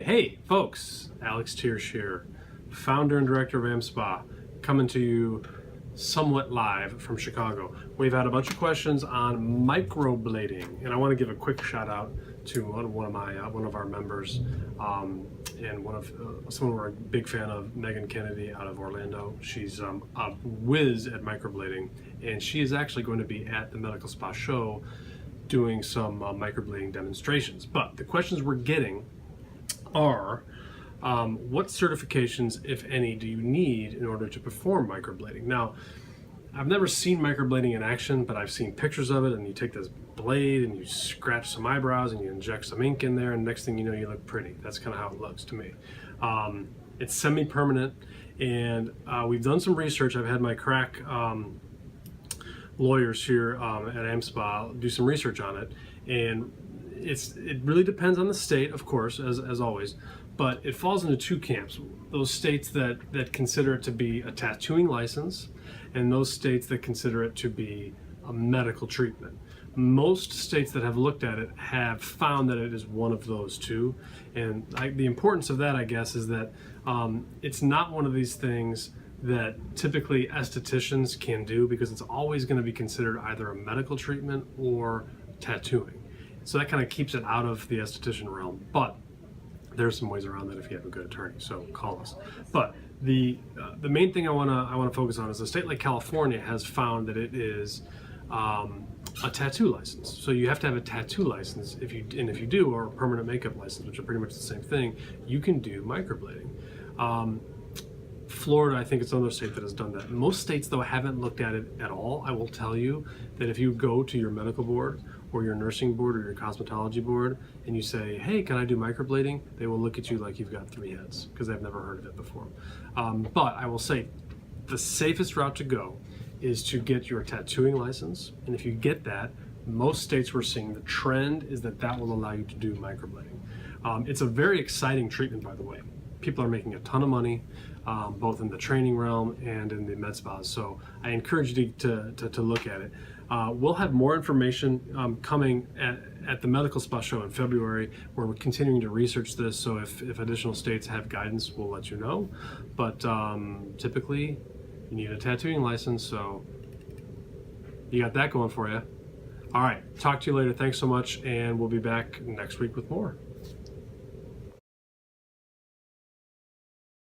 Hey folks, Alex Thiersch here, founder and director of AmSpa, coming to you somewhat live from Chicago. We've had a bunch of questions on microblading, and I want to give a quick shout out to one of our members, and someone we're a big fan of, Megan Kennedy out of Orlando. She's a whiz at microblading, and she is actually going to be at the Medical Spa show doing some microblading demonstrations. But the questions we're getting are, what certifications, if any, do you need in order to perform microblading? Now, I've never seen microblading in action, but I've seen pictures of it, and you take this blade and you scratch some eyebrows and you inject some ink in there, and next thing you know, you look pretty. That's kind of how it looks to me. It's semi-permanent, and we've done some research. I've had my crack lawyers here at AmSpa do some research on it, and it really depends on the state, of course, as always, but it falls into two camps. Those states that consider it to be a tattooing license, and those states that consider it to be a medical treatment. Most states that have looked at it have found that it is one of those two, and the importance of that, I guess, is that it's not one of these things that typically estheticians can do, because it's always going to be considered either a medical treatment or tattooing. So that kind of keeps it out of the esthetician realm. But there's some ways around that if you have a good attorney, so call us. But the main thing I want to focus on is a state like California has found that it is a tattoo license. So you have to have a tattoo license if you do, or a permanent makeup license, which are pretty much the same thing. You can do microblading. Florida, I think it's another state that has done that. Most states, though, haven't looked at it at all. I will tell you that if you go to your medical board or your nursing board or your cosmetology board and you say, hey, can I do microblading? They will look at you like you've got three heads, because they've never heard of it before. But I will say the safest route to go is to get your tattooing license. And if you get that, most states we're seeing the trend is that will allow you to do microblading. It's a very exciting treatment, by the way. People are making a ton of money, both in the training realm and in the med spas. So I encourage you to look at it. We'll have more information coming at the Medical Spa show in February, where we're continuing to research this. So if additional states have guidance, we'll let you know. But typically, you need a tattooing license, so you got that going for you. All right, talk to you later. Thanks so much, and we'll be back next week with more.